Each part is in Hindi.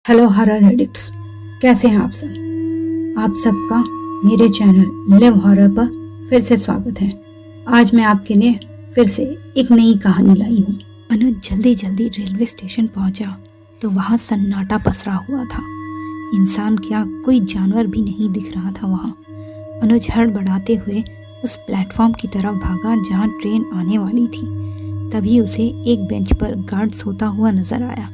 हेलो हॉरर एडिक्ट्स, कैसे हैं आप सब। आप सबका मेरे चैनल लिव हॉरर पर फिर से स्वागत है। आज मैं आपके लिए फिर से एक नई कहानी लाई हूँ। अनुज जल्दी जल्दी रेलवे स्टेशन पहुंचा तो वहाँ सन्नाटा पसरा हुआ था। इंसान क्या कोई जानवर भी नहीं दिख रहा था वहाँ। अनुज हड़बड़ाते हुए उस प्लेटफॉर्म की तरफ भागा जहाँ ट्रेन आने वाली थी। तभी उसे एक बेंच पर गार्ड सोता हुआ नजर आया।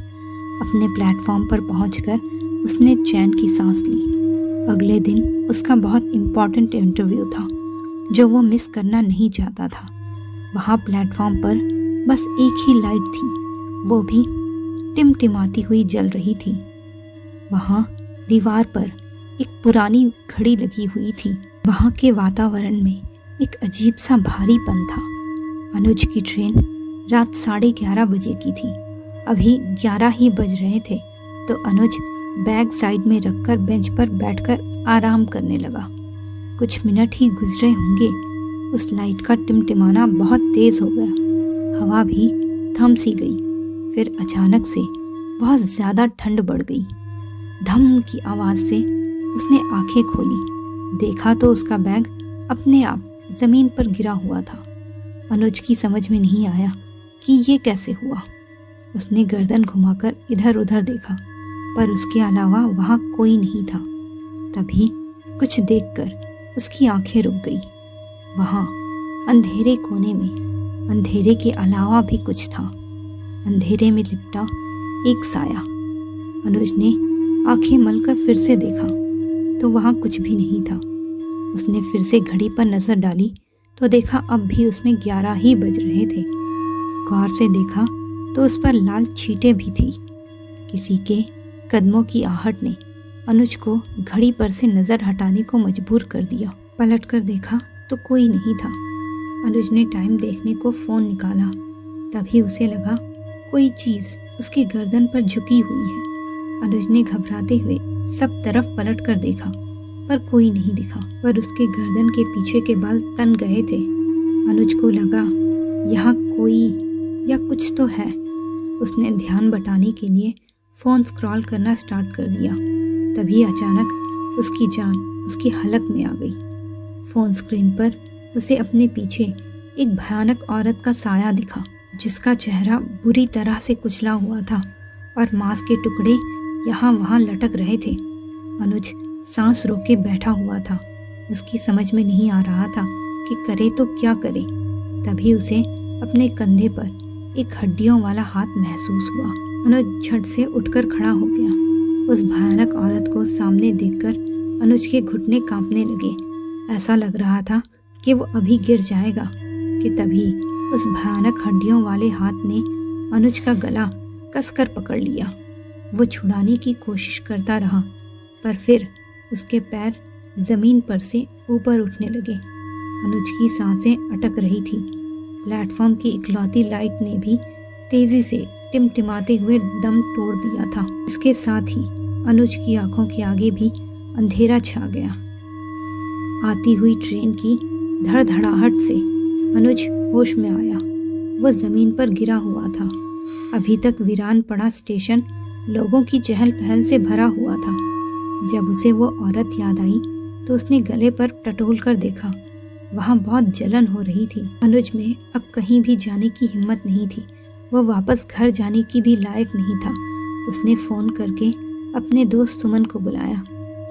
अपने प्लेटफॉर्म पर पहुंचकर उसने चैन की सांस ली। अगले दिन उसका बहुत इम्पोर्टेंट इंटरव्यू था जो वो मिस करना नहीं चाहता था। वहाँ प्लेटफॉर्म पर बस एक ही लाइट थी, वो भी टिमटिमाती हुई जल रही थी। वहाँ दीवार पर एक पुरानी घड़ी लगी हुई थी। वहाँ के वातावरण में एक अजीब सा भारीपन था। अनुज की ट्रेन रात 11:30 बजे की थी। अभी 11 ही बज रहे थे तो अनुज बैग साइड में रखकर बेंच पर बैठकर आराम करने लगा। कुछ मिनट ही गुजरे होंगे, उस लाइट का टिमटिमाना बहुत तेज हो गया। हवा भी थम सी गई। फिर अचानक से बहुत ज़्यादा ठंड बढ़ गई। धम की आवाज़ से उसने आंखें खोली। देखा तो उसका बैग अपने आप ज़मीन पर गिरा हुआ था। अनुज की समझ में नहीं आया कि ये कैसे हुआ। उसने गर्दन घुमाकर इधर उधर देखा पर उसके अलावा वहाँ कोई नहीं था। तभी कुछ देखकर उसकी आंखें रुक गई। वहाँ अंधेरे कोने में अंधेरे के अलावा भी कुछ था। अंधेरे में लिपटा एक साया। अनुज ने आंखें मलकर फिर से देखा तो वहाँ कुछ भी नहीं था। उसने फिर से घड़ी पर नजर डाली तो देखा अब भी उसमें 11 ही बज रहे थे। गौर से देखा तो उस पर लाल छींटें भी थी। किसी के कदमों की आहट ने अनुज को घड़ी पर से नज़र हटाने को मजबूर कर दिया। पलट कर देखा तो कोई नहीं था। अनुज ने टाइम देखने को फ़ोन निकाला। तभी उसे लगा कोई चीज़ उसकी गर्दन पर झुकी हुई है। अनुज ने घबराते हुए सब तरफ पलट कर देखा पर कोई नहीं दिखा। पर उसके गर्दन के पीछे के बाल तन गए थे। अनुज को लगा यहाँ कोई या कुछ तो है। उसने ध्यान बटाने के लिए फ़ोन स्क्रॉल करना स्टार्ट कर दिया। तभी अचानक उसकी जान उसकी हलक में आ गई। फ़ोन स्क्रीन पर उसे अपने पीछे एक भयानक औरत का साया दिखा जिसका चेहरा बुरी तरह से कुचला हुआ था और मांस के टुकड़े यहाँ वहाँ लटक रहे थे। अनुज सांस रोके बैठा हुआ था। उसकी समझ में नहीं आ रहा था कि करे तो क्या करे। तभी उसे अपने कंधे पर एक हड्डियों वाला हाथ महसूस हुआ। अनुज झट से उठकर खड़ा हो गया। उस भयानक औरत को सामने देखकर अनुज के घुटने कांपने लगे। ऐसा लग रहा था कि वो अभी गिर जाएगा कि तभी उस भयानक हड्डियों वाले हाथ ने अनुज का गला कसकर पकड़ लिया। वो छुड़ाने की कोशिश करता रहा पर फिर उसके पैर ज़मीन पर से ऊपर उठने लगे। अनुज की सांसें अटक रही थी। प्लेटफॉर्म की इकलौती लाइट ने भी तेजी से टिमटिमाते हुए दम तोड़ दिया था। इसके साथ ही अनुज की आंखों के आगे भी अंधेरा छा गया। आती हुई ट्रेन की धड़धड़ाहट से अनुज होश में आया। वह जमीन पर गिरा हुआ था। अभी तक वीरान पड़ा स्टेशन लोगों की चहल पहल से भरा हुआ था। जब उसे वो औरत याद आई तो उसने गले पर टटोल कर देखा। वहाँ बहुत जलन हो रही थी। अनुज में अब कहीं भी जाने की हिम्मत नहीं थी। वो वापस घर जाने की भी लायक नहीं था। उसने फ़ोन करके अपने दोस्त सुमन को बुलाया।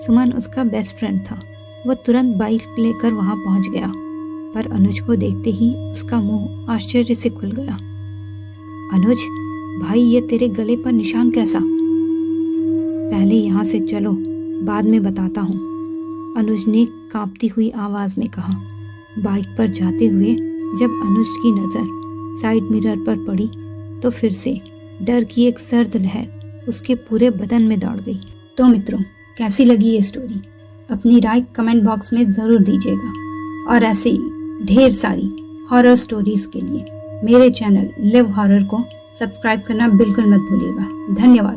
सुमन उसका बेस्ट फ्रेंड था। वो तुरंत बाइक लेकर वहाँ पहुँच गया पर अनुज को देखते ही उसका मुंह आश्चर्य से खुल गया। अनुज भाई, ये तेरे गले पर निशान कैसा? पहले यहाँ से चलो, बाद में बताता हूँ, अनुज ने कांपती हुई आवाज़ में कहा। बाइक पर जाते हुए जब अनुज की नज़र साइड मिरर पर पड़ी तो फिर से डर की एक सर्द लहर उसके पूरे बदन में दौड़ गई। तो मित्रों, कैसी लगी ये स्टोरी? अपनी राय कमेंट बॉक्स में ज़रूर दीजिएगा और ऐसे ही ढेर सारी हॉरर स्टोरीज़ के लिए मेरे चैनल लिव हॉरर को सब्सक्राइब करना बिल्कुल मत भूलिएगा। धन्यवाद।